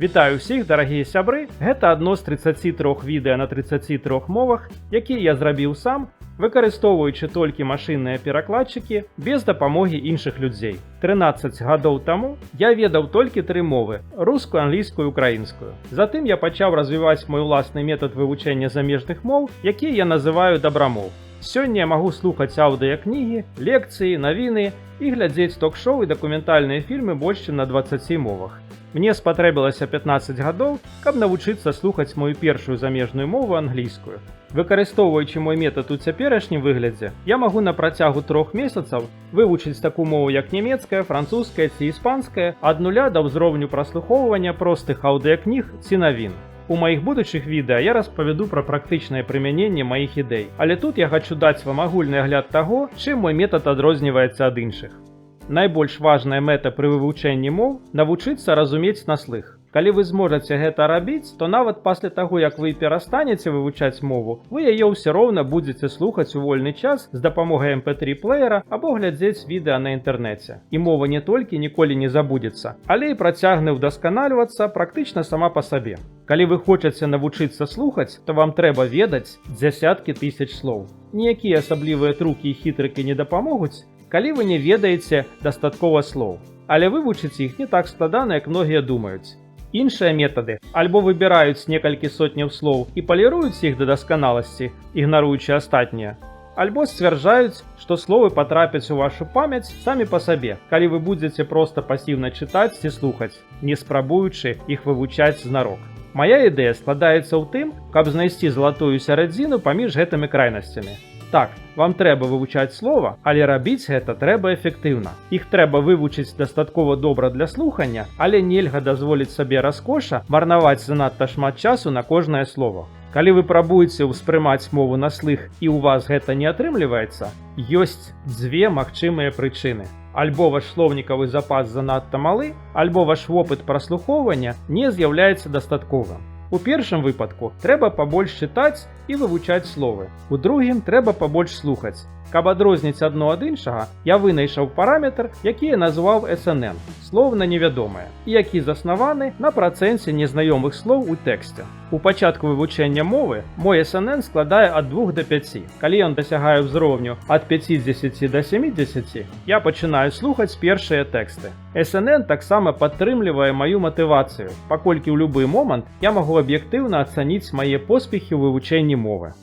Вітаю ўсіх, дарагія сябры! Гэта адно з 33 відэа на 33 мовах, якія я зрабіў сам, выкарыстоўваючы толькі машынныя перакладчыкі без дапамогі іншых людзей. 13 гадоў таму я ведаў толькі 3 мовы – рускую, англійскую і украінскую. Затым я пачаў развіваць мой уласны метад вывучэння замежных моў, які я называю дабрамоў. Сёння я магу слухаць аўдыякнігі, лекцыі, навіны і глядзець ток-шоу і дакументальныя фільмы больш чым на 20 мовах. Мне спатрэбілася 15 гадоў, каб навучыцца слухаць мою першую замежную мову англійскую. Выкарыстоўваючы мой метад у цяперашнім выглядзе, я магу на працягу 3 месяцаў вывучыць такую мову як нямецкая, французская ці іспанская ад нуля да ўзроўню праслухоўвання простых аўдыякніг ці навін. У маіх будучых відэа я распавяду пра практычнае прымяненне маіх ідэй, але тут я хачу даць вам агульны агляд таго, чым мой метад адрозніваецца ад іншых. Найбольш важная мэта пры вывучэнні моў – навучыцца разумець на слых. Калі вы зможаце гэта рабіць, то нават пасля таго, як вы перастанеце вывучаць мову, вы яе ўсё роўна будзеце слухаць у вольны час з дапамогай MP3-плеера або глядзець відэа на інтэрнэце. І мова не толькі ніколі не забудзецца, але і працягне ўдасканальвацца практычна сама па сабе. Калі вы хочаце навучыцца слухаць, то вам трэба ведаць дзясяткі тысяч слоў. Ніякія асаблівыя трукі і хітрыкі не дапамогуць, калі вы не ведаеце дастаткова слоў. Але вывучыць іх не так складана, як многія думаюць. Іншыя метады альбо выбіраюць некалькі сотняў слоў і паліруюць іх да дасканаласці, ігнаруючы астатнія, альбо сцвярджаюць, што словы патрапяць у вашу памяць самі па сабе, калі вы будзеце проста пасіўна чытаць ці слухаць, не спрабуючы іх вывучаць знарок. Мая ідэя складаецца ў тым, каб знайсці залатую сярэдзіну паміж гэтымі крайнасцямі. Так, вам трэба вывучаць слова, але рабіць гэта трэба эфектыўна. Іх трэба вывучыць дастаткова добра для слухання, але нельга дазволіць сабе раскоша марнаваць занадта шмат часу на кожнае слово. Калі вы прабуеце ўспрымаць мову на слых і ў вас гэта не атрымліваецца, ёсць дзве магчымыя прычыны. Альбо ваш слоўнікавы запас занадта малы, альбо ваш вопыт праслухоўвання не з'яўляецца дастатковым. У першым выпадку трэба пабольш чытаць і вывучаць словы. У другім трэба пабольш слухаць. Каб адрозніць адно ад іншага, я вынайшаў параметр, які я назваў SNN – слоўна невядомае, і які заснаваны на працэнце незнаёмых слоў у тэксце. У пачатку вывучэння мовы мой SNN складае ад 2 до 5. Калі ён дасягае ўзроўню ад 50 до 70, я пачынаю слухаць першыя тэксты. SNN таксама падтрымлівае маю матывацыю, паколькі ў любы момант я магу аб'ектыўна ацаніць мае поспехі ў вывучэнні мовы.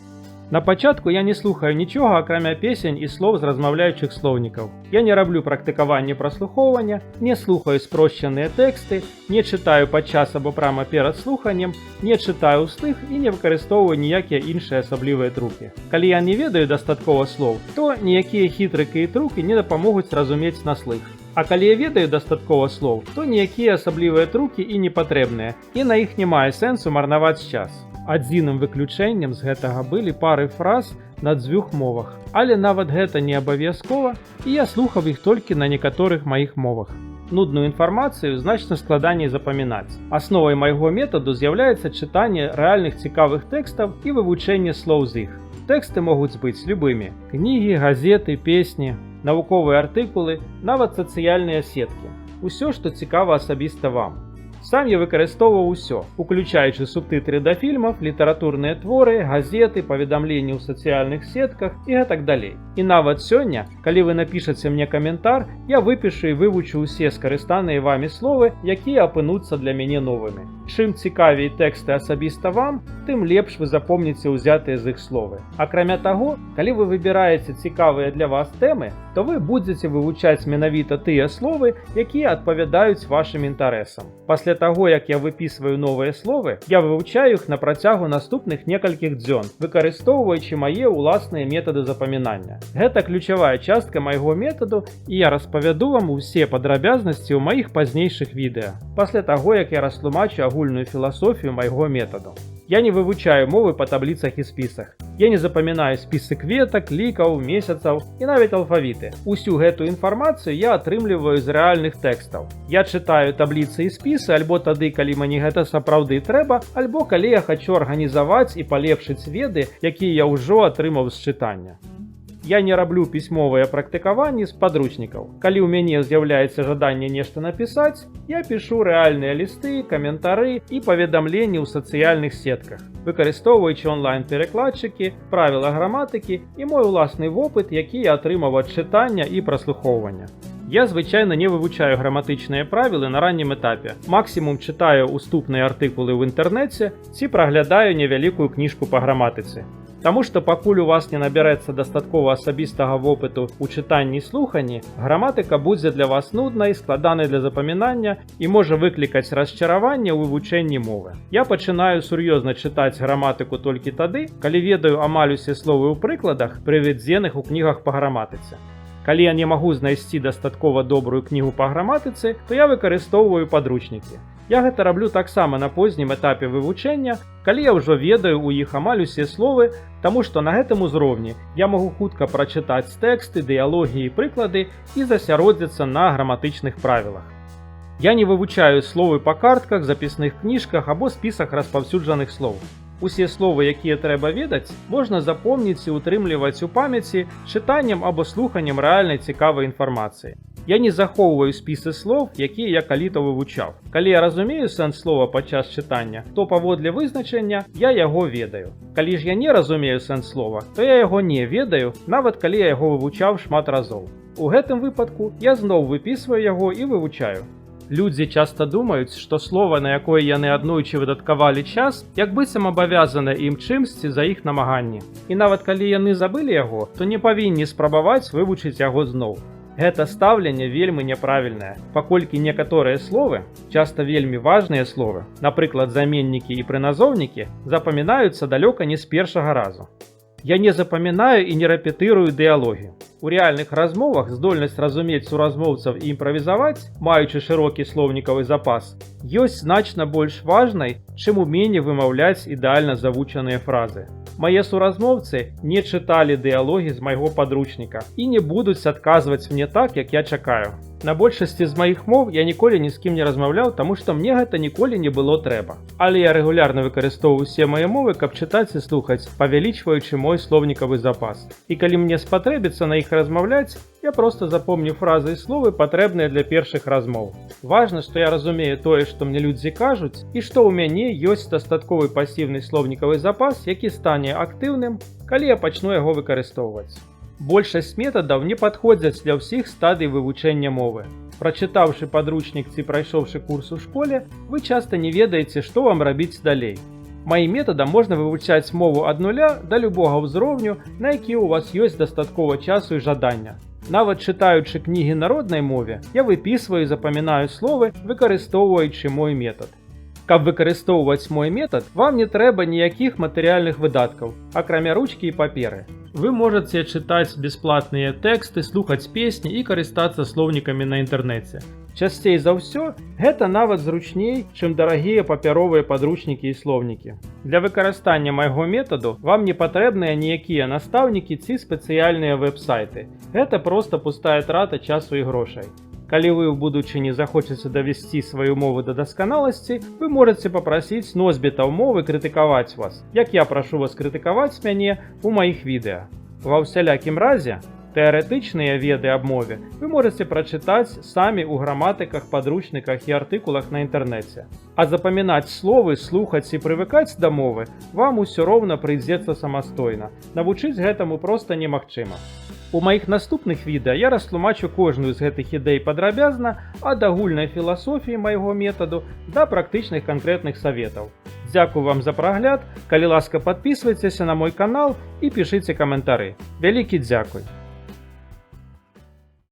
На пачатку я не слухаю нічога, акрамя песень і слоў з размаўляючых слоўнікаў. Я не раблю практыкаванне праслухоўвання, не слухаю спрошчаныя тэксты, не чытаю падчас або прама перад слуханнем, не чытаю ўслых і не выкарыстоўваю ніякія іншыя асаблівыя трукі. Калі я не ведаю дастаткова слоў, то ніякія хітрыкі і трукі не дапамогуць разумець на слых. А калі я ведаю дастаткова слоў, то ніякія асаблівыя трукі і не патрэбныя, і на іх не мае сэнсу марнаваць час. Адзіным выключэннем з гэтага былі пары фраз на 2 мовах, але нават гэта не абавязкова, і я слухаў іх толькі на некаторых маіх мовах. Нудную інфармацыю значна складаней запамінаць. Асновай майго метаду з'яўляецца чытанне рэальных цікавых тэкстаў і вывучэнне слоў з іх. Тэксты могуць быць любымі – кнігі, газеты, песні, навуковыя артыкулы, нават сацыяльныя сеткі. Усё, што цікава асабіста вам. Сам я выкарыстоўваў усё, уключаючы субтытры да фільмаў, літаратурныя творы, газеты, паведамленні ў сацыяльных сетках і гэтак далей. І нават сёння, калі вы напішаце мне каментар, я выпішу і вывучу ўсе скарыстаныя вамі словы, якія апынуцца для мяне новымі. Чым цікавей тэксты асабіста вам, тым лепш вы запомніце ўзятыя з іх словы. Акрамя таго, калі вы выбіраеце цікавыя для вас тэмы, то вы будзеце вывучаць менавіта тыя словы, якія адпавядаюць вашым інтарэсам. Пасля таго, як я выпісваю новыя словы, я вывучаю іх на працягу наступных некалькіх дзён, выкарыстоўваючы мае ўласныя метады запамінання. Гэта ключавая частка майго метаду, і я распавяду вам усе падрабязнасці ў маіх пазнейшых відэа, пасля таго, як я растлумачу агульную філасофію майго метаду. Я не вывучаю мовы па табліцах і спісах. Я не запамінаю спісы кветак, лікаў, месяцаў і нават алфавіты. Усю гэту інфармацыю я атрымліваю з рэальных тэкстаў. Я чытаю табліцы і спісы альбо тады, калі мне гэта сапраўды трэба, альбо калі я хачу арганізаваць і палепшыць веды, якія я ўжо атрымаў з чытання. Я не раблю пісьмовыя практыкаванні з падручнікаў. Калі ў мяне з'яўляецца жаданне нешта напісаць, я пішу рэальныя лісты, каментары і паведамленні ў сацыяльных сетках, выкарыстоўваючы онлайн-перакладчыкі, правіла граматыкі і мой уласны вопыт, які я атрымаў ад чытання і праслухоўвання. Я звычайна не вывучаю граматычныя правілы на раннім этапе. Максімум чытаю уступныя артыкулы ў інтэрнэце ці праглядаю невялікую кніжку па граматыцы. Таму што пакуль у вас не набярэцца дастаткова асабістага вопыту ў чытанні і слуханні, граматыка будзе для вас нуднай, складанай для запамінання і можа выклікаць расчараванне ў вывучэнні мовы. Я пачынаю сур'ёзна чытаць граматыку толькі тады, калі ведаю амаль усе словы ў прыкладах, прыведзеных у кнігах па граматыцы. Калі я не магу знайсці дастаткова добрую кнігу па граматыцы, то я выкарыстоўваю падручнікі. Я гэта раблю таксама на познім этапе вывучэння, калі я ўжо ведаю ў іх амаль усе словы, таму што на гэтым узроўні я магу хутка прачытаць тэксты, дыялогі і прыклады і засяродзіцца на граматычных правілах. Я не вывучаю словы па картках, запісных кніжках або спісах распаўсюджаных слоў. Усе словы, якія трэба ведаць, можна запомніць і утрымліваць у памяці чытаннем або слуханнем рэальнай цікавай інфармацыі. Я не захоўваю спісы слоў, якія я калі-то вывучаў. Калі я разумею сэнс слова падчас чытання, то паводле вызначэння я яго ведаю. Калі ж я не разумею сэнс слова, то я яго не ведаю, нават калі я яго вывучаў шмат разоў. У гэтым выпадку я зноў выпісваю яго і вывучаю. Людзі часта думаюць, што слова, на якое яны аднойчы выдаткавалі час, як быццам абавязана ім чымсьці за іх намаганні. І нават калі яны забылі яго, то не павінны спрабаваць вывучыць яго зноў. Гэта стаўленне вельмі няправільнае, паколькі некаторыя словы, часта вельмі важныя словы, напрыклад, заменнікі і прыназоўнікі, запамінаюцца далёка не з першага разу. Я не запамінаю і не рэпетырую дыялогі. У рэальных размовах здольнасць разумець суразмоўцаў і імправізаваць, маючы шырокі слоўнікавы запас, ёсць значна больш важнай, чым уменне вымаўляць ідэальна завучаныя фразы. Мае суразмоўцы не чыталі дыялогі з майго падручніка і не будуць адказваць мне так, як я чакаю. На большасці з маіх моў я ніколі ні з кім не размаўляў, таму што мне гэта ніколі не было трэба. Але я рэгулярна выкарыстоўваю усе мае мовы, каб чытаць і слухаць, павялічваючы мой слоўнікавы запас. І калі мне спатрэбіцца на іх размаўляць, я проста запомню фразы і словы, патрэбныя для першых размоў. Важна, што я разумею тое, што мне людзі кажуць, і што ў мяне ёсць дастатковы пасіўны слоўнікавы запас, які стане актыўным, калі я пачну яго выкарыстоўваць. Большасць метадаў не падходзяць для ўсіх стадый вывучэння мовы. Прачытаўшы падручнік ці прайшоўшы курс у школе, вы часта не ведаеце, што вам рабіць далей. Маім метадам можна вывучаць мову ад нуля да любога ўзроўню, на які ў вас ёсць дастаткова часу і жадання. Нават чытаючы кнігі на роднай мове, я выпісваю і запамінаю словы, выкарыстоўваючы мой метад. Каб выкарыстоўваць мой метад, вам не трэба ніякіх матэрыяльных выдаткаў, акрамя ручкі і паперы. Вы можаце чытаць бясплатныя тэксты, слухаць песні і карыстацца слоўнікамі на інтэрнэце. Часцей за ўсё, гэта нават зручней, чым дарагія папяровыя падручнікі і слоўнікі. Для выкарыстання майго метаду вам не патрэбныя ніякія настаўнікі ці спецыяльныя вэб-сайты. Гэта проста пустая трата часу і грошай. Калі вы ў будучыні захочаце давесці сваю мову да дасканаласці, вы можаце папрасіць носьбітаў мовы крытыкаваць вас, як я прашу вас крытыкаваць мяне ў маіх відэа. Ва ўсялякім разе, тэарэтычныя веды аб мове вы можаце прачытаць самі ў граматыках, падручніках і артыкулах на інтэрнэце. А запамінаць словы, слухаць і прывыкаць да мовы вам усё роўна прыйдзецца самастойна. Навучыць гэтаму проста немагчыма. У маіх наступных відэа я растлумачу кожную з гэтых ідэй падрабязна ад агульнай філасофіі майго метаду да практычных канкрэтных саветаў. Дзякую вам за прагляд, калі ласка, падпісвайцеся на мой канал і пішыце каментары. Вялікі дзякуй!